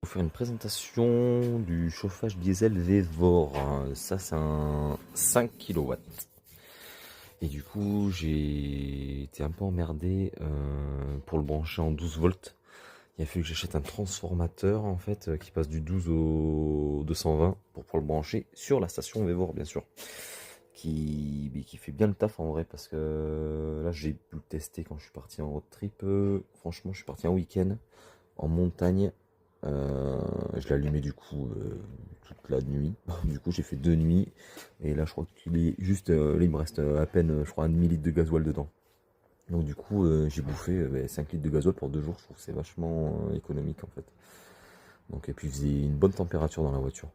Pour faire une présentation du chauffage diesel Vevor. Ça, c'est un 5 kW. Et du coup, j'ai été un peu emmerdé pour le brancher en 12 volts. Il a fallu que j'achète un transformateur en fait qui passe du 12 au 220 pour pouvoir le brancher sur la station Vevor, bien sûr. Qui fait bien le taf en vrai, parce que là j'ai pu le tester quand je suis parti en road trip. Franchement, je suis parti un week-end en montagne. Je l'ai allumé du coup toute la nuit. Du coup, j'ai fait 2 nuits. Et là, je crois qu'il est juste. Là, il me reste à peine, je crois, un demi-litre de gasoil dedans. Donc, du coup, j'ai bouffé 5 litres de gasoil pour 2 jours. Je trouve que c'est vachement économique en fait. Donc, et puis, il faisait une bonne température dans la voiture.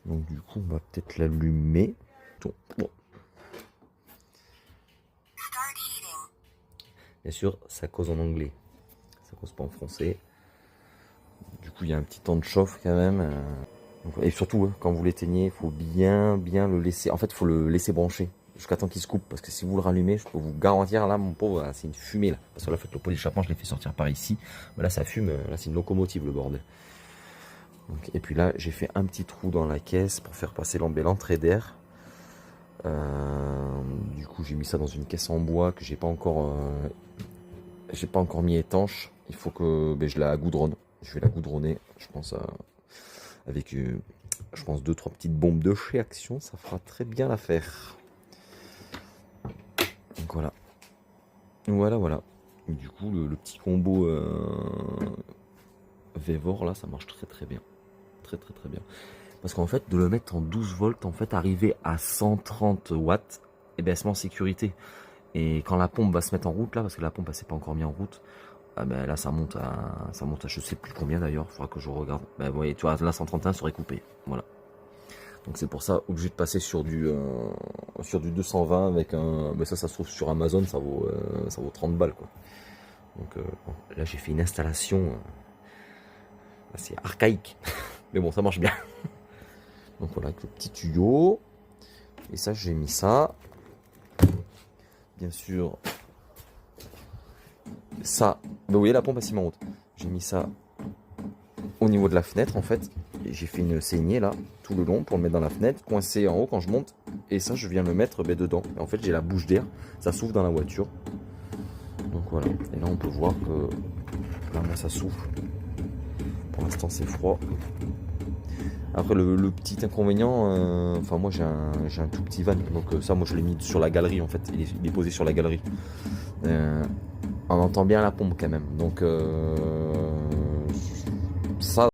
Donc, du coup, on va peut-être l'allumer. Bon. Bien sûr, ça cause en anglais. Ça cause pas en français. Du coup, il y a un petit temps de chauffe quand même. Et surtout, quand vous l'éteignez, il faut bien le laisser. En fait, il faut le laisser brancher jusqu'à temps qu'il se coupe. Parce que si vous le rallumez, je peux vous garantir, là, mon pauvre, c'est une fumée là. Parce que là, en fait, le pot d'échappement, je l'ai fait sortir par ici. Mais là, ça fume. Là, c'est une locomotive, le bordel. Donc, et puis là, j'ai fait un petit trou dans la caisse pour faire passer l'entrée d'air. Du coup, j'ai mis ça dans une caisse en bois que j'ai pas encore mis étanche. Il faut que je la goudronne. Je vais la goudronner, je pense, avec je pense 2-3 petites bombes de chez Action, ça fera très bien l'affaire. Donc voilà. Voilà. Et du coup, le petit combo Vevor là, ça marche très bien. Très bien. Parce qu'en fait, de le mettre en 12 volts, en fait, arriver à 130 watts, et ben, c'est en sécurité. Et quand la pompe va se mettre en route là, parce que la pompe elle s'est pas encore mise en route, ah ben là ça monte à je sais plus combien d'ailleurs, il faudra que je regarde. Ben vous voyez, tu vois, là 131 serait coupé. Voilà. Donc c'est pour ça, obligé de passer sur du 220 avec un. Ben ça se trouve sur Amazon, ça vaut 30 balles quoi. Donc bon, là j'ai fait une installation assez archaïque. Mais bon, ça marche bien. Donc voilà, avec le petit tuyau. Et ça, j'ai mis ça. Bien sûr, ça. Vous voyez, la pompe à ciment haute. J'ai mis ça au niveau de la fenêtre en fait. Et j'ai fait une saignée là, tout le long, pour le mettre dans la fenêtre, coincé en haut quand je monte. Et ça, je viens le mettre dedans. Et en fait, j'ai la bouche d'air. Ça souffle dans la voiture. Donc voilà. Et là, on peut voir que là, ça souffle. Pour l'instant, c'est froid. Après, le petit inconvénient, enfin moi j'ai un tout petit van, donc ça moi je l'ai mis sur la galerie en fait, il est posé sur la galerie. On entend bien la pompe quand même, donc